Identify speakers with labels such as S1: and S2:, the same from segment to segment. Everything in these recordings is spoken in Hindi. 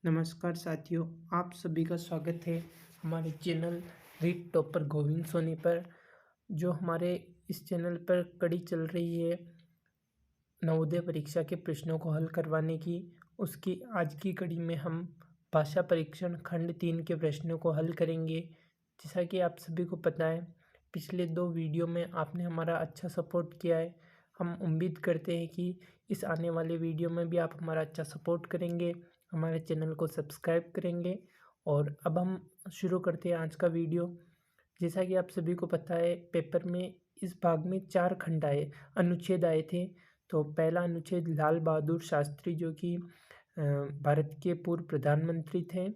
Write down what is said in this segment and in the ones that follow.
S1: नमस्कार साथियों, आप सभी का स्वागत है हमारे channel read topper Govind Soni पर। जो हमारे इस चैनल पर कड़ी चल रही है नवोदय परीक्षा के प्रश्नों को हल करवाने की, उसकी आज की कड़ी में हम भाषा परीक्षण खंड 3 के प्रश्नों को हल करेंगे। जैसा कि आप सभी को पता है, पिछले 2 वीडियो में आपने हमारा अच्छा सपोर्ट किया है। हम उम्मीद करते हैं कि इस आने वाले वीडियो में भी आप हमारा अच्छा सपोर्ट करेंगे, हमारे चैनल को सब्सक्राइब करेंगे। और अब हम शुरू करते हैं आज का वीडियो। जैसा कि आप सभी को पता है, पेपर में इस भाग में 4 खंड अनुच्छेद आए थे। तो पहला अनुच्छेद लाल बहादुर शास्त्री, जो कि भारत के पूर्व प्रधानमंत्री थे,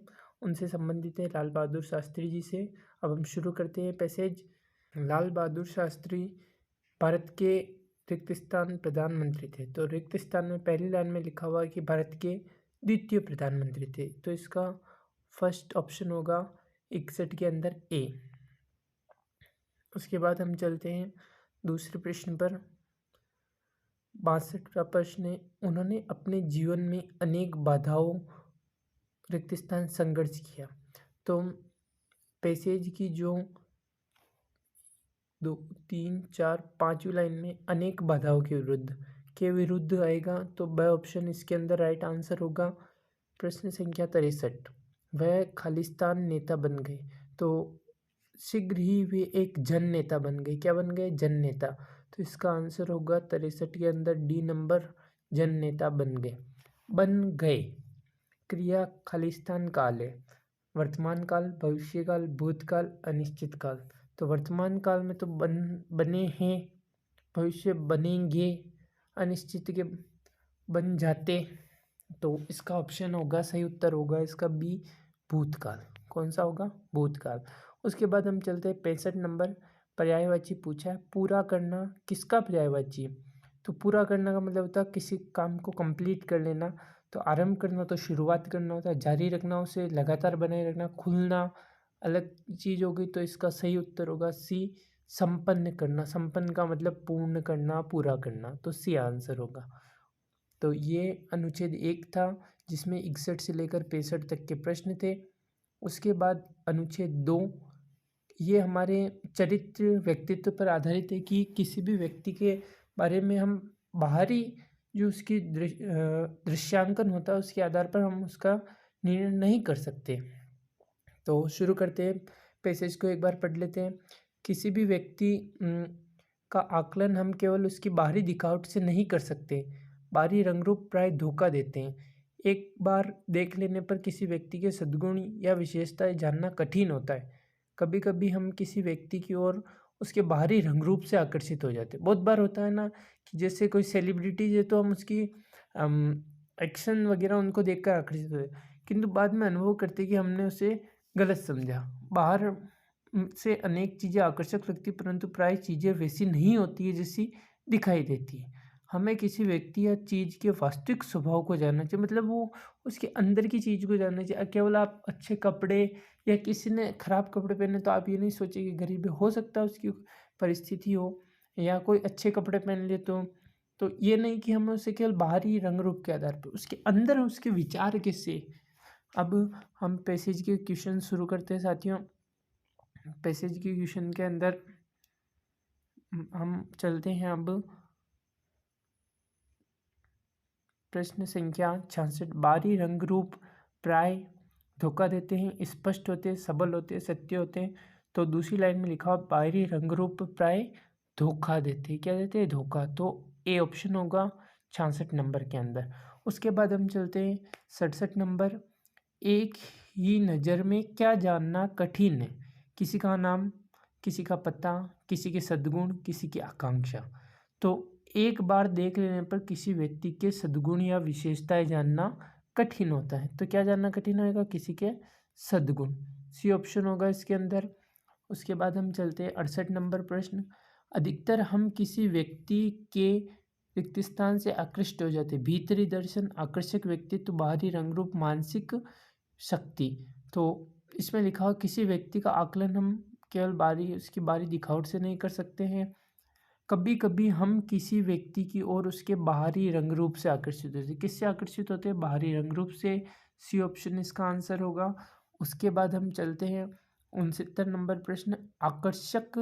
S1: उनसे संबंधित है, लाल बहादुर शास्त्री जी से। अब हम शुरू करते हैं पैसेज। लाल बहादुर शास्त्री भारत के रिक्त स्थान प्रधानमंत्री थे। तो रिक्त स्थान में पहली लाइन में लिखा हुआ है कि भारत के द्वितीय प्रधानमंत्री थे, तो इसका फर्स्ट ऑप्शन होगा 61 के अंदर ए। उसके बाद हम चलते हैं दूसरे प्रश्न पर। 62वां प्रश्न है, उन्होंने अपने जीवन में अनेक बाधाओं रिक्त स्थान संघर्ष किया। तो पैसेज की जो 2, 3, 4, 5वीं लाइन में अनेक बाधाओं के विरुद्ध आएगा, तो ब ऑप्शन इसके अंदर राइट आंसर होगा। प्रश्न संख्या 63, वह खालिस्तान नेता बन गए। तो शीघ्र ही वे एक जन नेता बन गए। क्या बन गए? जन नेता। तो इसका आंसर होगा 63 के अंदर डी नंबर, जन नेता बन गए। बन गए क्रिया खालिस्तान काल है। वर्तमान काल, भविष्य काल, भूतकाल, अनिश्चित काल। तो वर्तमान काल में तो बने हैं, भविष्य बनेंगे, अनिश्चित के बन जाते। तो इसका ऑप्शन होगा, सही उत्तर होगा इसका बी, भूतकाल। कौन सा होगा? भूतकाल। उसके बाद हम चलते हैं 65 नंबर। पर्यायवाची पूछा है, पूरा करना किसका पर्यायवाची? तो पूरा करना का मतलब होता है किसी काम को कंप्लीट कर लेना। तो आरंभ करना तो शुरुआत करना होता है, जारी रखना उसे लगातार बनाए रखना, खुलना अलग चीज़ होगी। तो इसका सही उत्तर होगा सी, संपन्न करना। संपन्न का मतलब पूर्ण करना, पूरा करना। तो सी आंसर होगा। तो ये अनुच्छेद 1 था, जिसमें 61 से लेकर 65 तक के प्रश्न थे। उसके बाद अनुच्छेद 2, ये हमारे चरित्र व्यक्तित्व पर आधारित है कि किसी भी व्यक्ति के बारे में हम बाहरी जो उसकी दृश्यांकन होता है, उसके आधार पर हम उसका निर्णय नहीं कर सकते। तो शुरू करते हैं, पैसेज को एक बार पढ़ लेते हैं। किसी भी व्यक्ति का आकलन हम केवल उसकी बाहरी दिखावट से नहीं कर सकते। बाहरी रंग रूप प्राय धोखा देते हैं। एक बार देख लेने पर किसी व्यक्ति के सद्गुण या विशेषताएं जानना कठिन होता है। कभी कभी हम किसी व्यक्ति की ओर उसके बाहरी रंग रूप से आकर्षित हो जाते हैं। बहुत बार होता है ना कि जैसे कोई सेलिब्रिटीज है, तो हम उसकी एक्शन वगैरह उनको देखकर आकर्षित हो, किंतु बाद में अनुभव करते कि हमने उसे गलत समझा। बाहर से अनेक चीज़ें आकर्षक लगती, परंतु प्राय चीज़ें वैसी नहीं होती है जैसी दिखाई देती है। हमें किसी व्यक्ति या चीज़ के वास्तविक स्वभाव को जानना चाहिए, मतलब वो उसके अंदर की चीज़ को जानना चाहिए। केवल आप अच्छे कपड़े या किसी ने खराब कपड़े पहने तो आप ये नहीं सोचिए कि गरीब है। हो सकता है उसकी परिस्थिति हो, या कोई अच्छे कपड़े पहन ले तो ये नहीं कि हमें उसे केवल बाहरी रंग रूप के आधार पर, उसके अंदर उसके विचार कैसे। अब हम पैसेज के क्वेश्चन शुरू करते हैं साथियों। पैसेज के क्वेश्चन के अंदर हम चलते हैं अब प्रश्न संख्या 66। बाहरी रंग रूप प्राय धोखा देते हैं, स्पष्ट होते हैं, सबल होते हैं, सत्य होते हैं। तो दूसरी लाइन में लिखा हुआ बाहरी रंग रूप प्राय धोखा देते हैं। क्या देते हैं? धोखा। तो ए ऑप्शन होगा 66 नंबर के अंदर। उसके बाद हम चलते हैं 67 नंबर। एक ही नज़र में क्या जानना कठिन है? किसी का नाम, किसी का पता, किसी के सद्गुण, किसी की आकांक्षा। तो एक बार देख लेने पर किसी व्यक्ति के सद्गुण या विशेषताएं जानना कठिन होता है। तो क्या जानना कठिन होगा? किसी के सद्गुण। सी ऑप्शन होगा इसके अंदर। उसके बाद हम चलते हैं 68 नंबर प्रश्न। अधिकतर हम किसी व्यक्ति के रिक्त स्थान से आकृष्ट हो जाते। भीतरी दर्शन, आकर्षक व्यक्तित्व, बाहरी रंग रूप, मानसिक शक्ति। तो इसमें लिखा हो किसी व्यक्ति का आकलन हम केवल उसकी बाहरी दिखावट से नहीं कर सकते हैं। कभी कभी हम किसी व्यक्ति की ओर उसके बाहरी रंग रूप से आकर्षित होते हैं। किससे आकर्षित होते हैं? बाहरी रंग रूप से। सी ऑप्शन इसका आंसर होगा। उसके बाद हम चलते हैं 69 नंबर प्रश्न। आकर्षक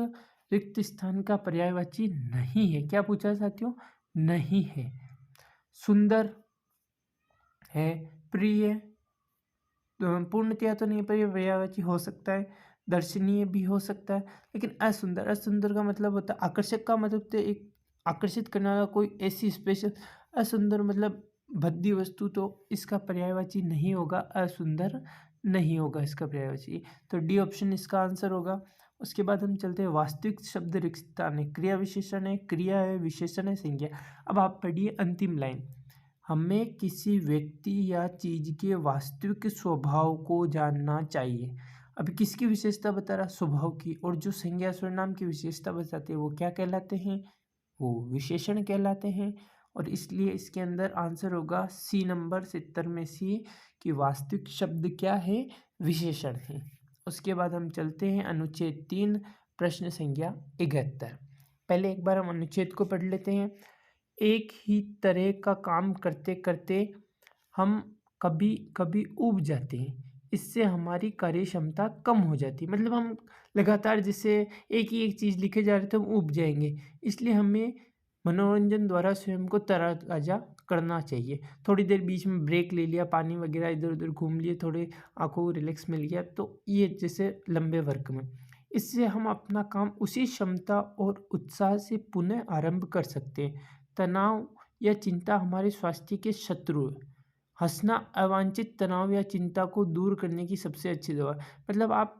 S1: रिक्त स्थान का पर्यायवाची नहीं है। क्या पूछा है साथियों? नहीं है। सुंदर है, प्रिय, पूर्णतया तो नहीं पर यह पर्यायवाची हो सकता है। दर्शनीय भी हो सकता है, लेकिन असुंदर, असुंदर का मतलब होता है आकर्षक का मतलब तो एक आकर्षित करने वाला कोई ऐसी स्पेशल। असुंदर मतलब भद्दी वस्तु, तो इसका पर्यायवाची नहीं होगा, असुंदर नहीं होगा इसका पर्यायवाची। तो डी ऑप्शन इसका आंसर होगा। उसके बाद हम चलते हैं वास्तविक शब्द रिक्त स्थान है, क्रिया विशेषण है, क्रिया है, विशेषण है, संज्ञा। अब आप पढ़िए अंतिम लाइन। हमें किसी व्यक्ति या चीज के वास्तविक स्वभाव को जानना चाहिए। अभी किसकी विशेषता बता रहा? स्वभाव की। और जो संज्ञा सर्वनाम की विशेषता बताते हैं वो क्या कहलाते हैं? वो विशेषण कहलाते हैं। और इसलिए इसके अंदर आंसर होगा सी नंबर 70 में सी, कि वास्तविक शब्द क्या है? विशेषण है। उसके बाद हम चलते हैं अनुच्छेद 3 प्रश्न संख्या 71। पहले एक बार हम अनुच्छेद को पढ़ लेते हैं। एक ही तरह का काम करते करते हम कभी कभी ऊब जाते हैं। इससे हमारी कार्य क्षमता कम हो जाती है। मतलब हम लगातार जैसे एक ही एक चीज़ लिखे जा रहे तो हम ऊब जाएंगे। इसलिए हमें मनोरंजन द्वारा स्वयं को तरोताजा करना चाहिए। थोड़ी देर बीच में ब्रेक ले लिया, पानी वगैरह इधर उधर घूम लिए, थोड़े आंखों को रिलैक्स मिल गया, तो ये जैसे लंबे वर्क में, इससे हम अपना काम उसी क्षमता और उत्साह से पुनः आरंभ कर सकते हैं। तनाव या चिंता हमारे स्वास्थ्य के शत्रु है। हंसना अवांछित तनाव या चिंता को दूर करने की सबसे अच्छी दवा है। मतलब आप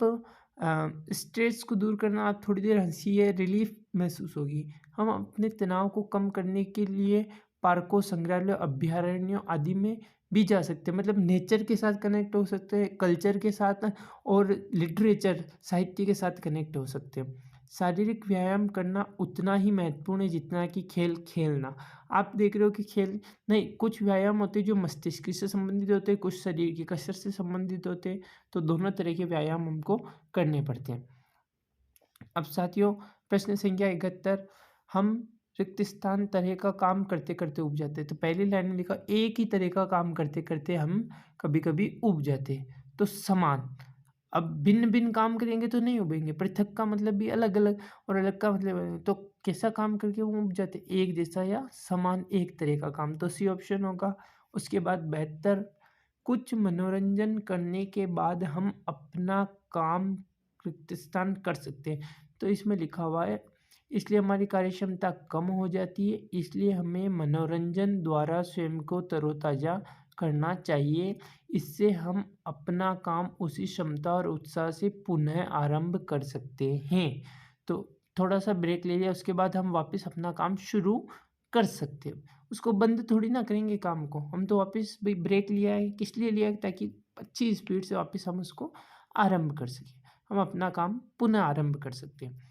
S1: स्ट्रेस को दूर करना, आप थोड़ी देर हंसिए, रिलीफ महसूस होगी। हम अपने तनाव को कम करने के लिए पार्कों, संग्रहालयों, अभ्यारण्यों आदि में भी जा सकते हैं। मतलब नेचर के साथ कनेक्ट हो सकते हैं, कल्चर के साथ, और लिटरेचर, साहित्य के साथ कनेक्ट हो सकते हैं। शारीरिक व्यायाम करना उतना ही महत्वपूर्ण है जितना कि खेल खेलना। आप देख रहे हो कि खेल नहीं, कुछ व्यायाम होते हैं जो मस्तिष्क से संबंधित होते हैं, कुछ शरीर की कसरत से संबंधित होते हैं। तो दोनों तरह के व्यायाम हमको करने पड़ते हैं। अब साथियों प्रश्न संख्या 71। हम रिक्त स्थान तरह का काम करते करते उब जाते हैं। तो पहली लाइन में लिखा एक ही तरह का काम करते करते हम कभी कभी उब जाते हैं। तो समान, अब भिन्न भिन्न काम करेंगे तो नहीं उबेंगे। पृथक का मतलब भी अलग अलग, और अलग का मतलब अलग। तो कैसा काम करके वो उब जाते? एक जैसा या समान एक तरह का काम। तो सी ऑप्शन होगा। उसके बाद 72। कुछ मनोरंजन करने के बाद हम अपना काम रिक्त स्थान कर सकते हैं। तो इसमें लिखा हुआ है इसलिए हमारी कार्य क्षमता कम हो जाती है, इसलिए हमें मनोरंजन द्वारा स्वयं को तरोताजा करना चाहिए। इससे हम अपना काम उसी क्षमता और उत्साह से पुनः आरंभ कर सकते हैं। तो थोड़ा सा ब्रेक ले लिया, उसके बाद हम वापस अपना काम शुरू कर सकते हैं। उसको बंद थोड़ी ना करेंगे काम को, हम तो वापस भाई ब्रेक लिया है, किस लिए लिया है? ताकि अच्छी स्पीड से वापस हम उसको आरंभ कर सकें, हम अपना काम पुनः आरंभ कर सकते हैं।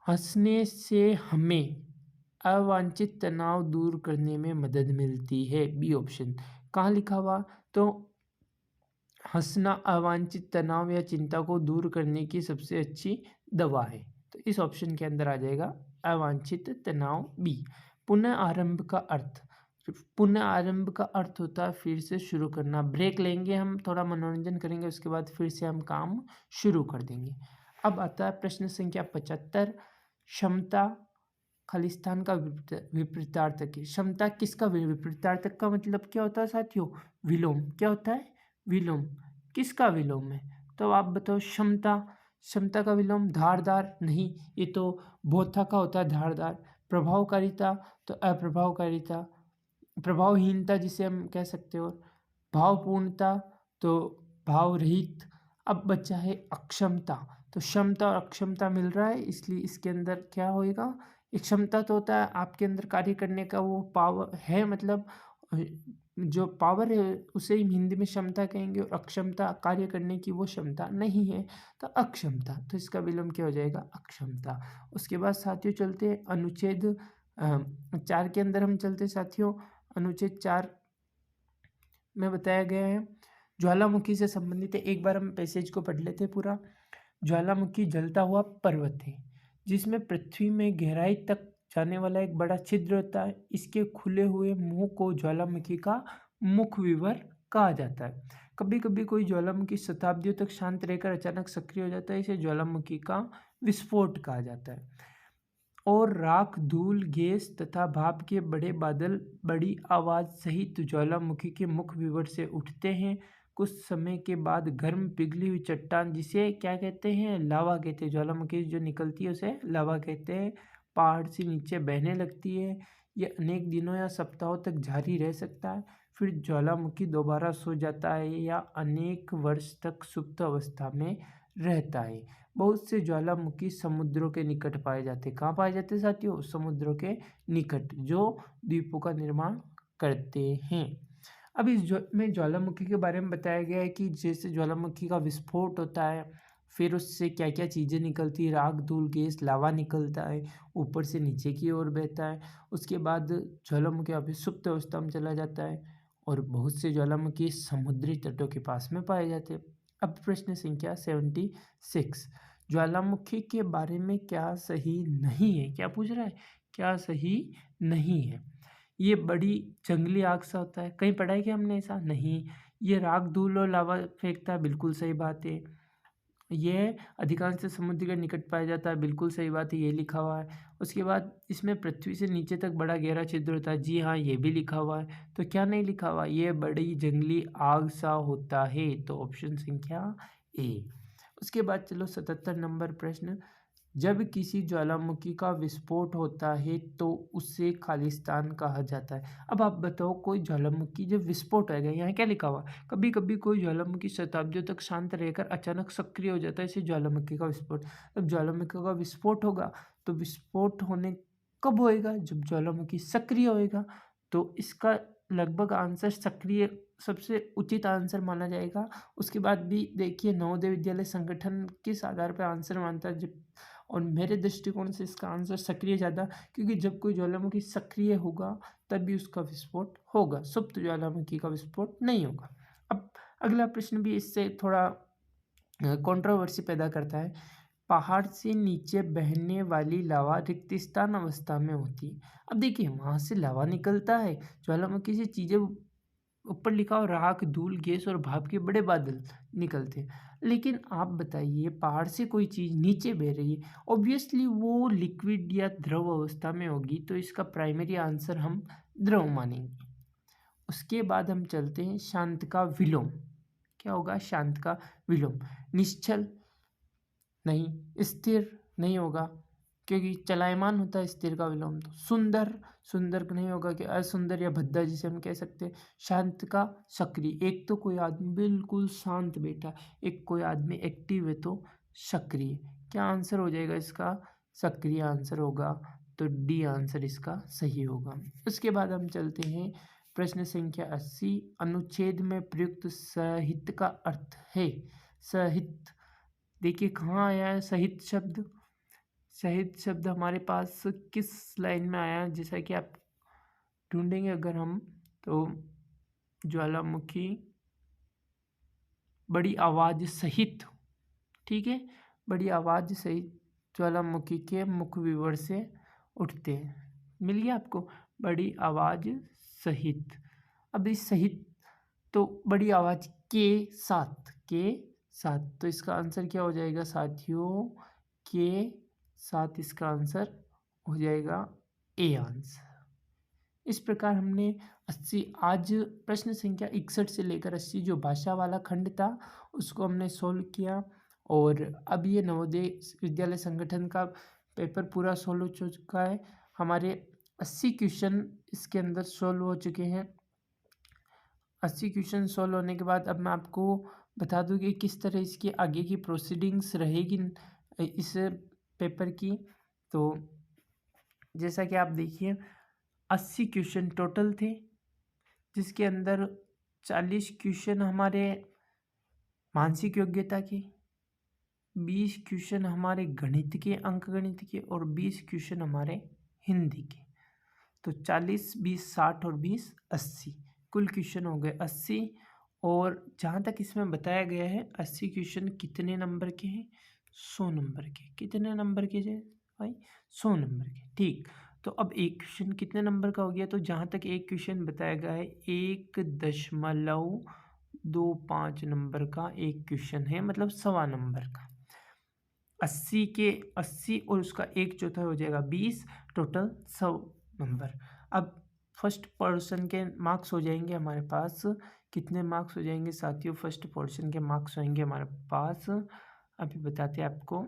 S1: हंसने से हमें अवांछित तनाव दूर करने में मदद मिलती है। B option. कहाँ लिखा हुआ? तो हंसना अवांछित तनाव या चिंता को दूर करने की सबसे अच्छी दवा है। तो इस ऑप्शन के अंदर आ जाएगा अवांछित तनाव, बी। पुनः आरंभ का अर्थ, पुनः आरंभ का अर्थ होता है फिर से शुरू करना। ब्रेक लेंगे, हम थोड़ा मनोरंजन करेंगे, उसके बाद फिर से हम काम शुरू कर देंगे। अब आता है प्रश्न संख्या 75। क्षमता खालिस्तान का विपरीतार्थक है। क्षमता किसका विपरीतार्थक का मतलब क्या होता है साथियों? विलोम। क्या होता है? विलोम। किसका विलोम है? तो आप बताओ। क्षमता, क्षमता का विलोम धारदार नहीं, ये तो बोथा का होता है धारदार। प्रभावकारिता तो अप्रभावकारिता, प्रभावहीनता जिसे हम कह सकते हो। भावपूर्णता तो भाव रहित। अब बचा है अक्षमता। तो क्षमता और अक्षमता मिल रहा है, इसलिए इसके अंदर क्या होएगा? एक क्षमता तो होता है आपके अंदर कार्य करने का, वो पावर है, मतलब जो पावर है उसे ही हिंदी में क्षमता कहेंगे। और अक्षमता कार्य करने की वो क्षमता नहीं है, तो अक्षमता। तो इसका विलोम क्या हो जाएगा? अक्षमता। उसके बाद साथियों चलते हैं अनुच्छेद 4 के अंदर हम चलते साथियों। अनुच्छेद 4 में बताया गया है ज्वालामुखी से संबंधित है। एक बार हम पैसेज को पढ़ लेते हैं पूरा। ज्वालामुखी जलता हुआ पर्वत है जिसमें पृथ्वी में गहराई तक जाने वाला एक बड़ा छिद्र होता है। इसके खुले हुए मुंह को ज्वालामुखी का मुख विवर कहा जाता है। कभी कभी कोई ज्वालामुखी शताब्दियों तक शांत रहकर अचानक सक्रिय हो जाता है, इसे ज्वालामुखी का विस्फोट कहा जाता है। और राख, धूल, गैस तथा भाप के बड़े बादल बड़ी आवाज सहित ज्वालामुखी के मुख विवर से उठते हैं। कुछ समय के बाद गर्म पिघली हुई चट्टान, जिसे क्या कहते हैं, लावा कहते हैं, ज्वालामुखी जो निकलती है उसे लावा कहते हैं, पहाड़ से नीचे बहने लगती है। ये अनेक दिनों या सप्ताहों तक जारी रह सकता है। फिर ज्वालामुखी दोबारा सो जाता है या अनेक वर्ष तक सुप्त अवस्था में रहता है। बहुत से ज्वालामुखी समुद्रों के निकट पाए जाते हैं। कहाँ पाए जाते हैं साथियों? समुद्रों के निकट, जो द्वीपों का निर्माण करते हैं। अब इस में ज्वालामुखी के बारे में बताया गया है कि जैसे ज्वालामुखी का विस्फोट होता है, फिर उससे क्या क्या चीज़ें निकलती है, राख, धूल, गैस, लावा निकलता है, ऊपर से नीचे की ओर बहता है। उसके बाद ज्वालामुखी अभी सुप्त अवस्था में चला जाता है और बहुत से ज्वालामुखी समुद्री तटों के पास में पाए जाते हैं। अब प्रश्न संख्या 76, ज्वालामुखी के बारे में क्या सही नहीं है? क्या पूछ रहा है? क्या सही नहीं है? ये बड़ी जंगली आग सा होता है। कहीं पढ़ा है कि हमने ऐसा? नहीं। ये राख, धूल और लावा फेंकता है, बिल्कुल सही बात है। यह अधिकांश समुद्र के निकट पाया जाता है, बिल्कुल सही बात है, ये लिखा हुआ है। उसके बाद इसमें पृथ्वी से नीचे तक बड़ा गहरा छिद्र होता है, जी हाँ, ये भी लिखा हुआ है। तो क्या नहीं लिखा हुआ? ये बड़ी जंगली आग सा होता है, तो ऑप्शन संख्या ए। उसके बाद चलो 77 नंबर प्रश्न, जब किसी ज्वालामुखी का विस्फोट होता है तो उसे खालिस्तान कहा जाता है। अब आप बताओ, कोई ज्वालामुखी जब विस्फोट होगा, यहाँ क्या लिखा हुआ? कभी कभी कोई ज्वालामुखी शताब्दियों तक शांत रहकर अचानक सक्रिय हो जाता है, इसे ज्वालामुखी का विस्फोट। अब ज्वालामुखी का विस्फोट होगा तो विस्फोट होने कब होएगा? जब ज्वालामुखी सक्रिय होएगा। तो इसका लगभग आंसर सक्रिय सबसे उचित आंसर माना जाएगा। उसके बाद भी देखिए, नवोदय विद्यालय संगठन किस आधार पर आंसर मानता है, जब और मेरे दृष्टिकोण से इसका आंसर सक्रिय ज़्यादा, क्योंकि जब कोई ज्वालामुखी सक्रिय होगा तभी उसका विस्फोट होगा, सुप्त ज्वालामुखी का विस्फोट नहीं होगा। अब अगला प्रश्न भी इससे थोड़ा कंट्रोवर्सी पैदा करता है। पहाड़ से नीचे बहने वाली लावा रिक्तिस्तान अवस्था में होती है। अब देखिए, वहाँ से लावा निकलता है, ज्वालामुखी से चीज़ें ऊपर लिखा हो, राख, धूल, गैस और भाप के बड़े बादल निकलते हैं। लेकिन आप बताइए, पहाड़ से कोई चीज़ नीचे बह रही है, ऑब्वियसली वो लिक्विड या द्रव अवस्था में होगी, तो इसका प्राइमरी आंसर हम द्रव मानेंगे। उसके बाद हम चलते हैं शांत का विलोम। क्या होगा? शांत का विलोम। निश्चल नहीं, स्थिर नहीं होगा, क्योंकि चलायमान होता है स्थिर का विलोम। तो सुंदर, सुंदर नहीं होगा, कि असुंदर या भद्दा जिसे हम कह सकते हैं। शांत का सक्रिय, एक तो कोई आदमी बिल्कुल शांत बैठा, एक कोई आदमी एक्टिव है तो सक्रिय। क्या आंसर हो जाएगा इसका? सक्रिय आंसर होगा, तो डी आंसर इसका सही होगा। उसके बाद हम चलते हैं प्रश्न संख्या 80, अनुच्छेद में प्रयुक्त सहित का अर्थ है। सहित, देखिए कहाँ आया है सहित शब्द? सहित शब्द हमारे पास किस लाइन में आया है? जैसा कि आप ढूंढेंगे अगर हम, तो ज्वालामुखी बड़ी आवाज सहित, ठीक है, बड़ी आवाज सहित ज्वालामुखी के मुख विवर से उठते हैं। मिल गया आपको? बड़ी आवाज सहित। अब इस सहित तो बड़ी आवाज के साथ, के साथ, तो इसका आंसर क्या हो जाएगा साथियों? के साथ इसका आंसर हो जाएगा ए आंसर। इस प्रकार हमने 80, आज प्रश्न संख्या 61 से लेकर 80 जो भाषा वाला खंड था उसको हमने सोल्व किया। और अब ये नवोदय विद्यालय संगठन का पेपर पूरा सोल्व हो चुका है। हमारे 80 क्वेश्चन इसके अंदर सोल्व हो चुके हैं। 80 क्वेश्चन सोल्व होने के बाद अब मैं आपको बता दूं कि किस तरह इसकी आगे की प्रोसीडिंग्स रहेगी इस पेपर की। तो जैसा कि आप देखिए, 80 क्वेश्चन टोटल थे, जिसके अंदर 40 क्वेश्चन हमारे मानसिक योग्यता के, 20 क्वेश्चन हमारे गणित के, अंकगणित के, और 20 क्वेश्चन हमारे हिंदी के। तो 40, 20, 60 और 20, 80 कुल क्वेश्चन हो गए 80। और जहाँ तक इसमें बताया गया है 80 क्वेश्चन कितने नंबर के हैं? 100 नंबर के। कितने नंबर के हैं? बाई 100 नंबर के। ठीक, तो अब एक क्वेश्चन कितने नंबर का हो गया? तो जहाँ तक एक क्वेश्चन बताया गया है 1.25 नंबर का एक क्वेश्चन है, मतलब 1.25 नंबर का। 80 के 80 और उसका 1/4 हो जाएगा 20, टोटल 100 नंबर। अब फर्स्ट पोर्शन के मार्क्स हो जाएंगे हमारे पास, कितने मार्क्स हो जाएंगे साथियों? फर्स्ट पोर्शन के मार्क्स होंगे हमारे पास, अभी बताते हैं आपको,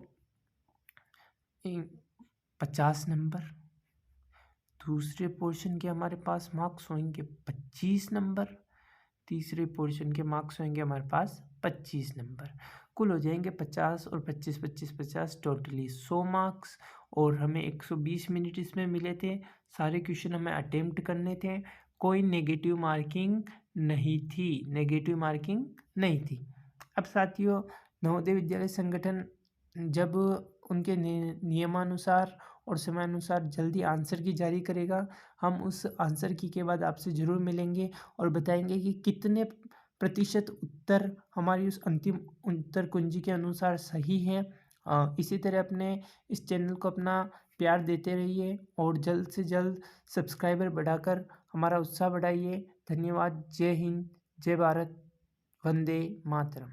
S1: 50 नंबर। दूसरे पोर्शन के हमारे पास मार्क्स होंगे 25 नंबर। तीसरे पोर्शन के मार्क्स होंगे हमारे पास 25 नंबर। कुल हो जाएंगे 50 और 25 25 50, टोटली 100 मार्क्स। और हमें 120 मिनट इसमें मिले थे। सारे क्वेश्चन हमें अटेम्प्ट करने थे, कोई नेगेटिव मार्किंग नहीं थी, नेगेटिव मार्किंग नहीं थी। अब साथियों, नवोदय विद्यालय संगठन जब उनके नियमानुसार और समयानुसार जल्दी आंसर की जारी करेगा, हम उस आंसर की के बाद आपसे ज़रूर मिलेंगे और बताएंगे कि कितने प्रतिशत उत्तर हमारी उस अंतिम उत्तर कुंजी के अनुसार सही है। इसी तरह अपने इस चैनल को अपना प्यार देते रहिए और जल्द से जल्द सब्सक्राइबर बढ़ाकर हमारा उत्साह बढ़ाइए। धन्यवाद। जय हिंद, जय भारत, वंदे मातरम।